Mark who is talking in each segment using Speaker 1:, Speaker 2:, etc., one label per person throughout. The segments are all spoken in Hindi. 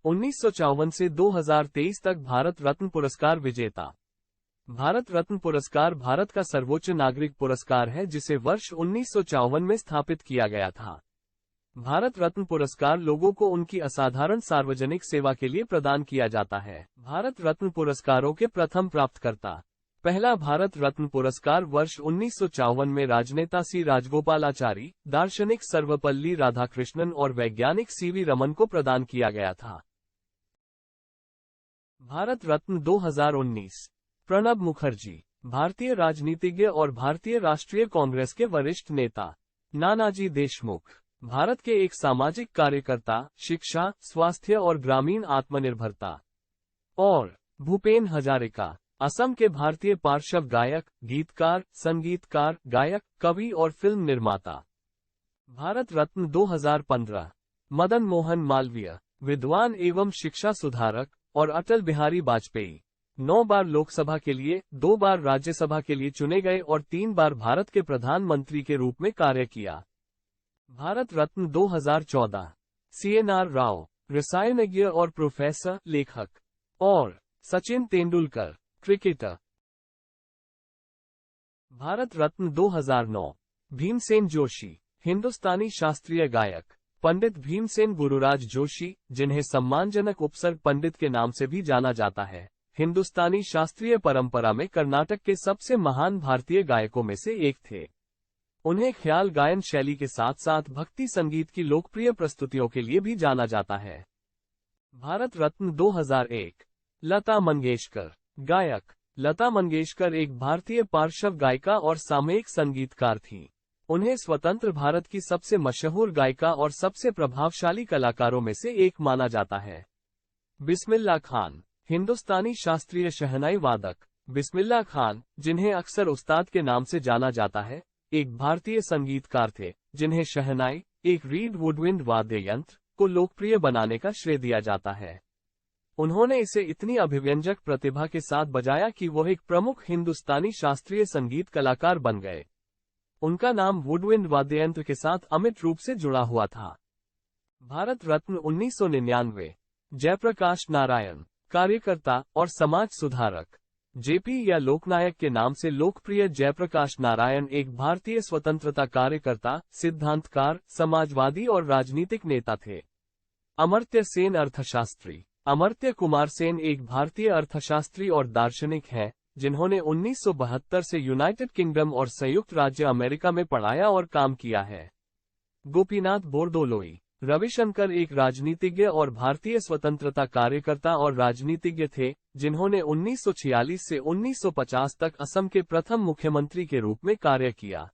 Speaker 1: 1954 से 2023 तक भारत रत्न पुरस्कार विजेता। भारत रत्न पुरस्कार भारत का सर्वोच्च नागरिक पुरस्कार है जिसे वर्ष 1954 में स्थापित किया गया था। भारत रत्न पुरस्कार लोगों को उनकी असाधारण सार्वजनिक सेवा के लिए प्रदान किया जाता है। भारत रत्न पुरस्कारों के प्रथम प्राप्तकर्ता। पहला भारत रत्न पुरस्कार वर्ष 1954 में राजनेता सी राजगोपालाचारी, दार्शनिक सर्वपल्ली राधाकृष्णन और वैज्ञानिक सीवी रमन को प्रदान किया गया था। भारत रत्न 2019। प्रणब मुखर्जी, भारतीय राजनीतिज्ञ और भारतीय राष्ट्रीय कांग्रेस के वरिष्ठ नेता। नानाजी देशमुख, भारत के एक सामाजिक कार्यकर्ता, शिक्षा, स्वास्थ्य और ग्रामीण आत्मनिर्भरता। और भूपेन हजारिका, असम के भारतीय पार्श्व गायक, गीतकार, संगीतकार, गायक, कवि और फिल्म निर्माता। भारत रत्न 2015। मदन मोहन मालवीय, विद्वान एवं शिक्षा सुधारक। और अटल बिहारी वाजपेयी, 9 बार लोकसभा के लिए, 2 बार राज्यसभा के लिए चुने गए और 3 बार भारत के प्रधानमंत्री के रूप में कार्य किया। भारत रत्न 2014। CNR राव, रसायनज्ञ और प्रोफेसर, लेखक। और सचिन तेंदुलकर, क्रिकेटर। भारत रत्न 2009। भीमसेन जोशी, हिंदुस्तानी शास्त्रीय गायक। पंडित भीमसेन गुरुराज जोशी, जिन्हें सम्मानजनक उपसर्ग पंडित के नाम से भी जाना जाता है, हिंदुस्तानी शास्त्रीय परंपरा में कर्नाटक के सबसे महान भारतीय गायकों में से एक थे। उन्हें ख्याल गायन शैली के साथ साथ भक्ति संगीत की लोकप्रिय प्रस्तुतियों के लिए भी जाना जाता है। भारत रत्न 2001। लता मंगेशकर, गायक। लता मंगेशकर एक भारतीय पार्श्व गायिका और सामयिक संगीतकार थीं। उन्हें स्वतंत्र भारत की सबसे मशहूर गायिका और सबसे प्रभावशाली कलाकारों में से एक माना जाता है। बिस्मिल्लाह खान, हिंदुस्तानी शास्त्रीय शहनाई वादक। बिस्मिल्लाह खान, जिन्हें अक्सर उस्ताद के नाम से जाना जाता है, एक भारतीय संगीतकार थे जिन्हें शहनाई, एक रीड वुडविंड वाद्य यंत्र, को लोकप्रिय बनाने का श्रेय दिया जाता है। उन्होंने इसे इतनी अभिव्यंजक प्रतिभा के साथ बजाया कि वो एक प्रमुख हिंदुस्तानी शास्त्रीय संगीत कलाकार बन गए। उनका नाम वुडविंड वाद्ययंत्र के साथ अमिट रूप से जुड़ा हुआ था। भारत रत्न 1999। जयप्रकाश नारायण, कार्यकर्ता और समाज सुधारक। जेपी या लोकनायक के नाम से लोकप्रिय जयप्रकाश नारायण एक भारतीय स्वतंत्रता कार्यकर्ता, सिद्धांतकार, समाजवादी और राजनीतिक नेता थे। अमर्त्य सेन, अर्थशास्त्री। अमर्त्य कुमार सेन एक भारतीय अर्थशास्त्री और दार्शनिक हैं, जिन्होंने 1972 से यूनाइटेड किंगडम और संयुक्त राज्य अमेरिका में पढ़ाया और काम किया है। गोपीनाथ बोरदोलोई, रविशंकर एक राजनीतिज्ञ और भारतीय स्वतंत्रता कार्यकर्ता और राजनीतिज्ञ थे, जिन्होंने 1946 से 1950 तक असम के प्रथम मुख्यमंत्री के रूप में कार्य किया।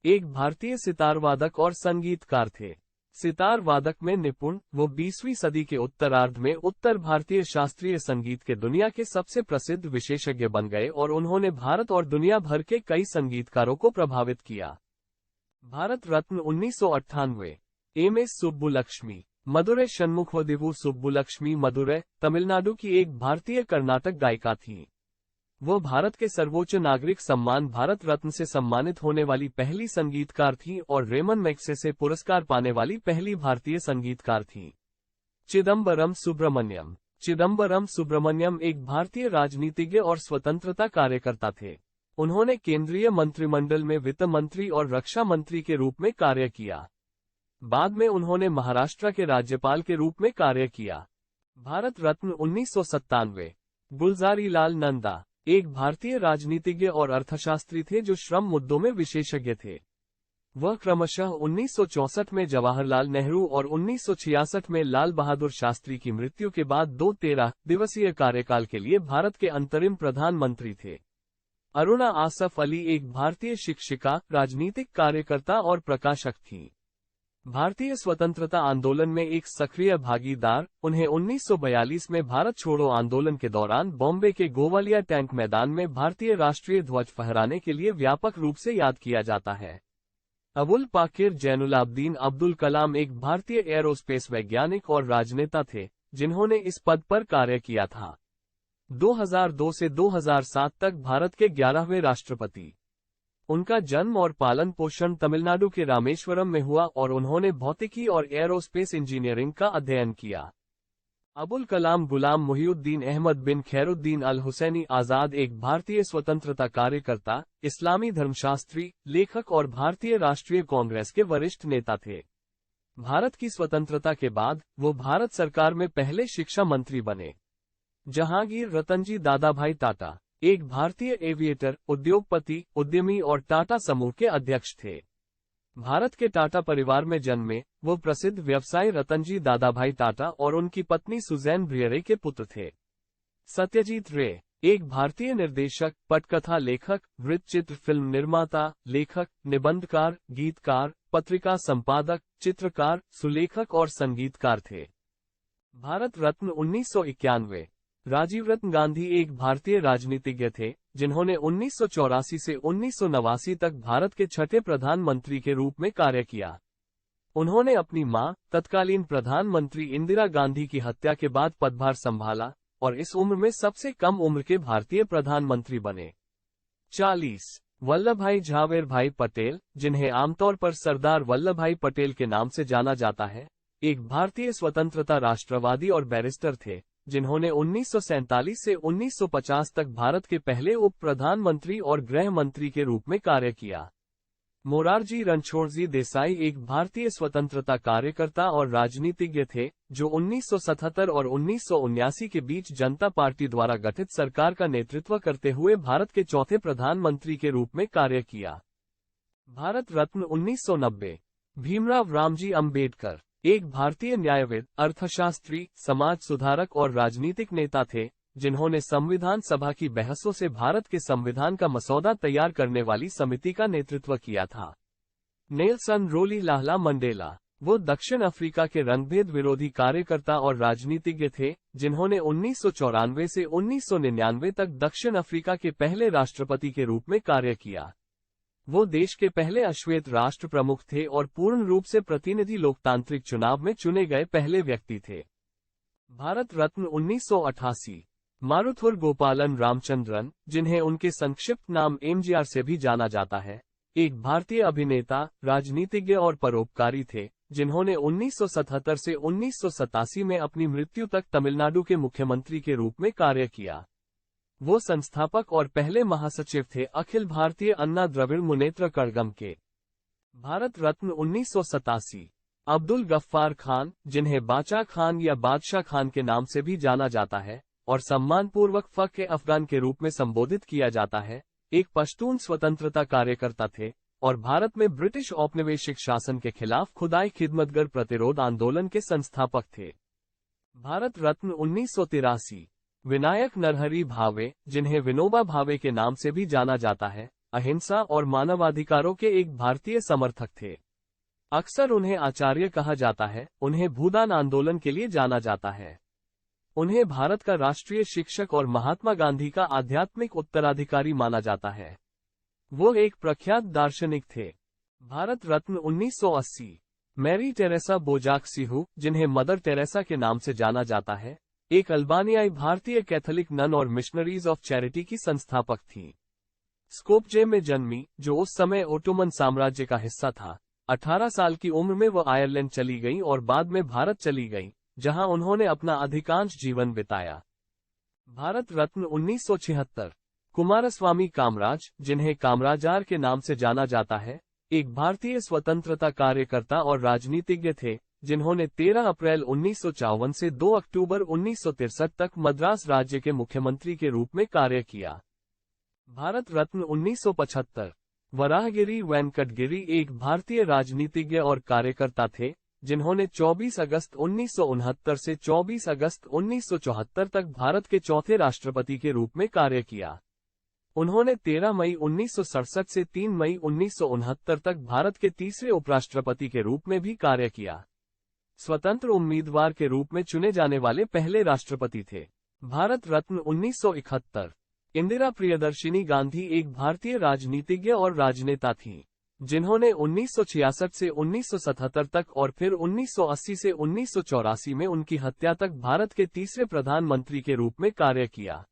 Speaker 1: एक भारतीय सितारवादक और संगीतकार थे। सितार वादक में निपुण, वो 20वीं सदी के उत्तरार्ध में उत्तर भारतीय शास्त्रीय संगीत के दुनिया के सबसे प्रसिद्ध विशेषज्ञ बन गए और उन्होंने भारत और दुनिया भर के कई संगीतकारों को प्रभावित किया। भारत रत्न 1998। एमएस सुब्बुलक्ष्मी, मदुरै षण्मुखवदिवु सुब्बुलक्ष्मी मदुरै, तमिलनाडु की एक भारतीय कर्नाटक गायिका थीं। वो भारत के सर्वोच्च नागरिक सम्मान भारत रत्न से सम्मानित होने वाली पहली संगीतकार थीं और रेमन मैग्सेसे पुरस्कार पाने वाली पहली भारतीय संगीतकार थीं। चिदम्बरम सुब्रमण्यम। चिदम्बरम सुब्रमण्यम एक भारतीय राजनीतिज्ञ और स्वतंत्रता कार्यकर्ता थे। उन्होंने केंद्रीय मंत्रिमंडल में वित्त मंत्री और रक्षा मंत्री के रूप में कार्य किया। बाद में उन्होंने महाराष्ट्र के राज्यपाल के रूप में कार्य किया। भारत रत्न 1997। गुलजारीलाल नंदा, एक भारतीय राजनीतिज्ञ और अर्थशास्त्री थे जो श्रम मुद्दों में विशेषज्ञ थे। वह क्रमशः 1964 में जवाहरलाल नेहरू और 1966 में लाल बहादुर शास्त्री की मृत्यु के बाद 2 13 दिवसीय कार्यकाल के लिए भारत के अंतरिम प्रधानमंत्री थे। अरुणा आसफ अली एक भारतीय शिक्षिका, राजनीतिक कार्यकर्ता और प्रकाशक थीं। भारतीय स्वतंत्रता आंदोलन में एक सक्रिय भागीदार, उन्हें 1942 में भारत छोड़ो आंदोलन के दौरान बॉम्बे के गोवालिया टैंक मैदान में भारतीय राष्ट्रीय ध्वज फहराने के लिए व्यापक रूप से याद किया जाता है। अबुल पाकिर जैनुलाब्दीन अब्दुल कलाम एक भारतीय एरोस्पेस वैज्ञानिक और राजनेता थे, जिन्होंने इस पद पर कार्य किया था। 2002 से 2007 तक भारत के 11वें राष्ट्रपति। उनका जन्म और पालन पोषण तमिलनाडु के रामेश्वरम में हुआ और उन्होंने भौतिकी और एरोस्पेस इंजीनियरिंग का अध्ययन किया। अबुल कलाम गुलाम मुहिउद्दीन अहमद बिन खैरुद्दीन अल हुसैनी आजाद एक भारतीय स्वतंत्रता कार्यकर्ता, इस्लामी धर्मशास्त्री, लेखक और भारतीय राष्ट्रीय कांग्रेस के वरिष्ठ नेता थे। भारत की स्वतंत्रता के बाद वो भारत सरकार में पहले शिक्षा मंत्री बने। जहांगीर रतनजी दादाभाई टाटा एक भारतीय एविएटर, उद्योगपति, उद्यमी और टाटा समूह के अध्यक्ष थे। भारत के टाटा परिवार में जन्मे वो प्रसिद्ध व्यवसायी रतनजी दादाभाई टाटा और उनकी पत्नी सुजैन ब्रियरे के पुत्र थे। सत्यजीत रे एक भारतीय निर्देशक, पटकथा लेखक, वृत्तचित्र फिल्म निर्माता, लेखक, निबंधकार, गीतकार, पत्रिका संपादक, चित्रकार, सुलेखक और संगीतकार थे। भारत रत्न 1991 राजीव रत्न गांधी एक भारतीय राजनीतिज्ञ थे जिन्होंने 1984 से 1989 तक भारत के छठे प्रधानमंत्री के रूप में कार्य किया। उन्होंने अपनी मां, तत्कालीन प्रधानमंत्री इंदिरा गांधी की हत्या के बाद पदभार संभाला और इस उम्र में सबसे कम उम्र के भारतीय प्रधानमंत्री बने। 40 वल्लभभाई झावेरभाई पटेल, जिन्हें आमतौर पर सरदार वल्लभभाई पटेल के नाम से जाना जाता है, एक भारतीय स्वतंत्रता राष्ट्रवादी और बैरिस्टर थे जिन्होंने 1947 से 1950 तक भारत के पहले उप प्रधानमंत्री और गृह मंत्री के रूप में कार्य किया। मोरारजी रणछोड़जी देसाई एक भारतीय स्वतंत्रता कार्यकर्ता और राजनीतिज्ञ थे जो 1977 और 1979 के बीच जनता पार्टी द्वारा गठित सरकार का नेतृत्व करते हुए भारत के चौथे प्रधानमंत्री के रूप में कार्य किया। भारत रत्न 1990 भीमराव रामजी अंबेडकर एक भारतीय न्यायविद, अर्थशास्त्री, समाज सुधारक और राजनीतिक नेता थे जिन्होंने संविधान सभा की बहसों से भारत के संविधान का मसौदा तैयार करने वाली समिति का नेतृत्व किया था। नेल्सन रोलीलाहला मंडेला वो दक्षिण अफ्रीका के रंगभेद विरोधी कार्यकर्ता और राजनीतिज्ञ थे जिन्होंने 1994 से 1999 तक दक्षिण अफ्रीका के पहले राष्ट्रपति के रूप में कार्य किया। वो देश के पहले अश्वेत राष्ट्र प्रमुख थे और पूर्ण रूप से प्रतिनिधि लोकतांत्रिक चुनाव में चुने गए पहले व्यक्ति थे। भारत रत्न 1988 मारुथुर गोपालन रामचंद्रन, जिन्हें उनके संक्षिप्त नाम एमजीआर से भी जाना जाता है, एक भारतीय अभिनेता, राजनीतिज्ञ और परोपकारी थे जिन्होंने 1977 से 1987 में अपनी मृत्यु तक तमिलनाडु के मुख्यमंत्री के रूप में कार्य किया। वो संस्थापक और पहले महासचिव थे अखिल भारतीय अन्ना द्रविड़ मुनेत्र कड़गम के। भारत रत्न 1987 अब्दुल गफ्फार खान, जिन्हें बाचा खान या बादशाह खान के नाम से भी जाना जाता है और सम्मानपूर्वक फ़क़ अफ़गान के रूप में संबोधित किया जाता है, एक पश्तून स्वतंत्रता कार्यकर्ता थे और भारत में ब्रिटिश औपनिवेशिक शासन के खिलाफ खुदाई खिदमतगर प्रतिरोध आंदोलन के संस्थापक थे। भारत रत्न 1983 विनायक नरहरि भावे, जिन्हें विनोबा भावे के नाम से भी जाना जाता है, अहिंसा और मानवाधिकारों के एक भारतीय समर्थक थे। अक्सर उन्हें आचार्य कहा जाता है। उन्हें भूदान आंदोलन के लिए जाना जाता है। उन्हें भारत का राष्ट्रीय शिक्षक और महात्मा गांधी का आध्यात्मिक उत्तराधिकारी माना जाता है। वो एक प्रख्यात दार्शनिक थे। भारत रत्न 1980 मैरी टेरेसा बोजाक-सिहू, जिन्हें मदर टेरेसा के नाम से जाना जाता है, एक अल्बानियाई भारतीय कैथोलिक नन और मिशनरीज ऑफ चैरिटी की संस्थापक थीं। स्कोपजे में जन्मी, जो उस समय ओटोमन साम्राज्य का हिस्सा था। 18 साल की उम्र में वह आयरलैंड चली गईं और बाद में भारत चली गईं, जहां उन्होंने अपना अधिकांश जीवन बिताया। भारत रत्न 1976 कुमारस्वामी कामराज, जिन्हें कामराजार के नाम से जाना जाता है, एक भारतीय स्वतंत्रता कार्यकर्ता और राजनीतिज्ञ थे जिन्होंने 13 अप्रैल 1954 से 2 अक्टूबर 1963 तक मद्रास राज्य के मुख्यमंत्री के रूप में कार्य किया। भारत रत्न 1975 वराहगिरी वेंकटगिरी एक भारतीय राजनीतिज्ञ और कार्यकर्ता थे जिन्होंने 24 अगस्त 1969 से 24 अगस्त 1974 तक भारत के चौथे राष्ट्रपति के रूप में कार्य किया। उन्होंने 13 मई 1967 से 3 मई 1969 तक भारत के तीसरे उपराष्ट्रपति के रूप में भी कार्य किया। स्वतंत्र उम्मीदवार के रूप में चुने जाने वाले पहले राष्ट्रपति थे। भारत रत्न 1971 इंदिरा प्रियदर्शिनी गांधी एक भारतीय राजनीतिज्ञ और राजनेता थीं, जिन्होंने 1966 से 1977 तक और फिर 1980 से 1984 में उनकी हत्या तक भारत के तीसरे प्रधानमंत्री के रूप में कार्य किया।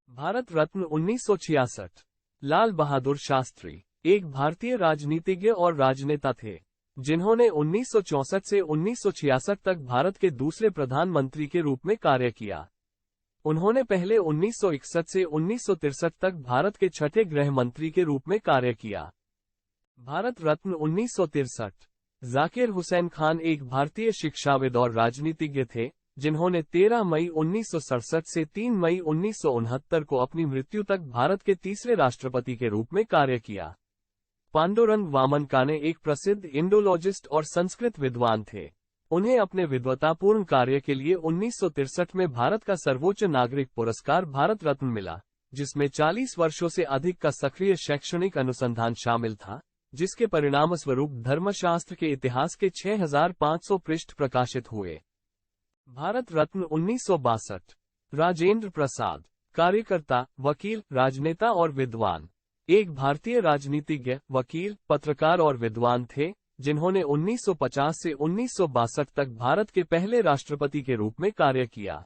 Speaker 1: भारत रत्न 1966 लाल बहादुर शास्त्री एक भारतीय राजनीतिज्ञ और राजनेता थे। जिन्होंने 1964 से 1966 तक भारत के दूसरे प्रधानमंत्री के रूप में कार्य किया। उन्होंने पहले 1961 से 1963 तक भारत के छठे गृह मंत्री के रूप में कार्य किया। भारत रत्न 1963। जाकिर हुसैन खान एक भारतीय शिक्षाविद और राजनीतिज्ञ थे, जिन्होंने 13 मई 1967 से 3 मई 1969 को अपनी मृत्यु तक भारत के तीसरे राष्ट्रपति के रूप में कार्य किया। पांडुरंग वामन काने एक प्रसिद्ध इंडोलॉजिस्ट और संस्कृत विद्वान थे। उन्हें अपने विद्वतापूर्ण कार्य के लिए 1963 में भारत का सर्वोच्च नागरिक पुरस्कार भारत रत्न मिला, जिसमें 40 वर्षों से अधिक का सक्रिय शैक्षणिक अनुसंधान शामिल था, जिसके परिणामस्वरूप धर्मशास्त्र के इतिहास के 6500 पृष्ठ प्रकाशित हुए। भारत रत्न 1962। राजेंद्र प्रसाद, कार्यकर्ता, वकील, राजनेता और विद्वान। एक भारतीय राजनीतिज्ञ, वकील, पत्रकार और विद्वान थे, जिन्होंने 1950 से 1962 तक भारत के पहले राष्ट्रपति के रूप में कार्य किया।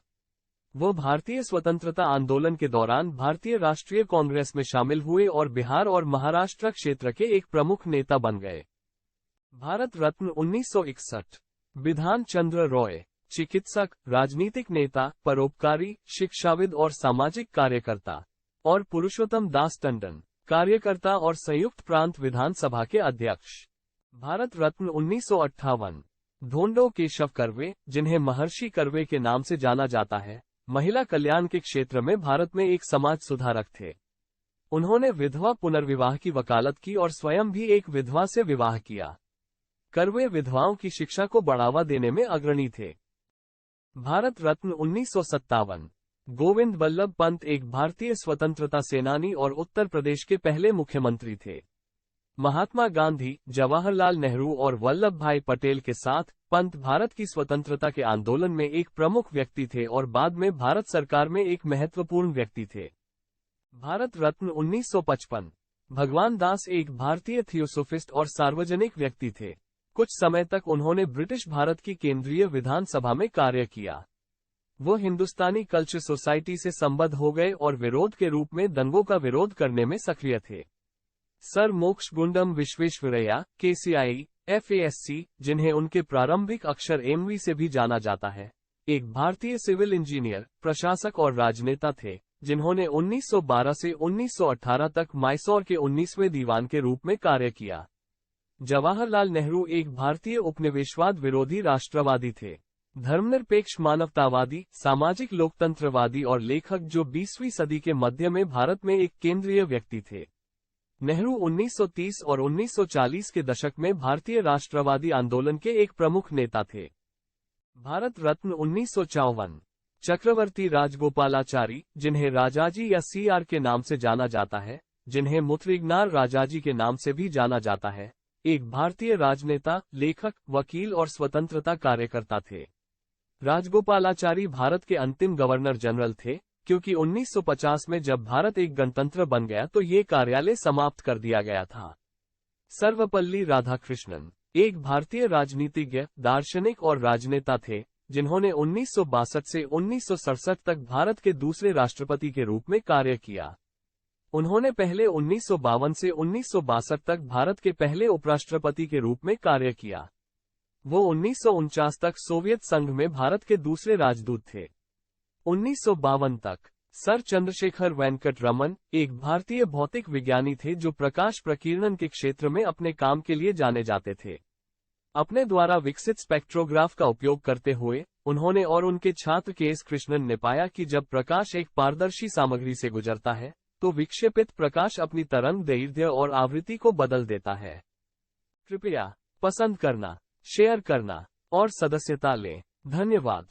Speaker 1: वो भारतीय स्वतंत्रता आंदोलन के दौरान भारतीय राष्ट्रीय कांग्रेस में शामिल हुए और बिहार और महाराष्ट्र क्षेत्र के एक प्रमुख नेता बन गए। भारत रत्न 1961। बिधान चंद्र रॉय, चिकित्सक, राजनीतिक नेता, परोपकारी, शिक्षाविद और सामाजिक कार्यकर्ता। और पुरुषोत्तम दास टंडन, कार्यकर्ता और संयुक्त प्रांत विधानसभा के अध्यक्ष। भारत रत्न 1958। धोंडो केशव कर्वे, जिन्हें महर्षि कर्वे के नाम से जाना जाता है, महिला कल्याण के क्षेत्र में भारत में एक समाज सुधारक थे। उन्होंने विधवा पुनर्विवाह की वकालत की और स्वयं भी एक विधवा से विवाह किया। कर्वे विधवाओं की शिक्षा को बढ़ावा देने में अग्रणी थे। भारत रत्न 1957। गोविंद बल्लभ पंत एक भारतीय स्वतंत्रता सेनानी और उत्तर प्रदेश के पहले मुख्यमंत्री थे। महात्मा गांधी, जवाहरलाल नेहरू और वल्लभ भाई पटेल के साथ पंत भारत की स्वतंत्रता के आंदोलन में एक प्रमुख व्यक्ति थे और बाद में भारत सरकार में एक महत्वपूर्ण व्यक्ति थे। भारत रत्न 1955। भगवान दास एक भारतीय थियोसोफिस्ट और सार्वजनिक व्यक्ति थे। कुछ समय तक उन्होंने ब्रिटिश भारत की केंद्रीय विधानसभा में कार्य किया। वो हिंदुस्तानी कल्चर सोसाइटी से संबद्ध हो गए और विरोध के रूप में दंगों का विरोध करने में सक्रिय थे। Sir Mokshagundam Visvesvaraya, KCI, FASC, जिन्हें उनके प्रारंभिक अक्षर MV से भी जाना जाता है, एक भारतीय सिविल इंजीनियर, प्रशासक और राजनेता थे, जिन्होंने 1912 से 1918 तक मैसूर के 19वें दीवान के रूप में कार्य किया। जवाहरलाल नेहरू एक भारतीय उपनिवेशवाद विरोधी राष्ट्रवादी थे, धर्मनिरपेक्ष मानवतावादी, सामाजिक लोकतंत्रवादी और लेखक जो 20वीं सदी के मध्य में भारत में एक केंद्रीय व्यक्ति थे। नेहरू 1930 और 1940 के दशक में भारतीय राष्ट्रवादी आंदोलन के एक प्रमुख नेता थे। भारत रत्न 1954। चक्रवर्ती राजगोपालाचारी, जिन्हें राजाजी या CR के नाम से जाना जाता है, जिन्हें मुथलिगनार राजाजी के नाम से भी जाना जाता है, एक भारतीय राजनेता, लेखक, वकील और स्वतंत्रता कार्यकर्ता थे। राजगोपालाचारी भारत के अंतिम गवर्नर जनरल थे, क्योंकि 1950 में जब भारत एक गणतंत्र बन गया तो ये कार्यालय समाप्त कर दिया गया था। सर्वपल्ली राधाकृष्णन एक भारतीय राजनीतिज्ञ, दार्शनिक और राजनेता थे, जिन्होंने 1962 से 1967 तक भारत के दूसरे राष्ट्रपति के रूप में कार्य किया। उन्होंने पहले 1952 से 1962 तक भारत के पहले उपराष्ट्रपति के रूप में कार्य किया। वो 1949 तक सोवियत संघ में भारत के दूसरे राजदूत थे। 1952 तक सर चंद्रशेखर वेंकट रमन एक भारतीय भौतिक विज्ञानी थे जो प्रकाश प्रकीर्णन के क्षेत्र में अपने काम के लिए जाने जाते थे। अपने द्वारा विकसित स्पेक्ट्रोग्राफ का उपयोग करते हुए उन्होंने और उनके छात्र KS कृष्णन ने पाया कि जब प्रकाश एक पारदर्शी सामग्री से गुजरता है तो विक्षेपित प्रकाश अपनी तरंग दैर्ध्य और आवृत्ति को बदल देता है। कृपया पसंद करना, शेयर करना और सदस्यता लें। धन्यवाद।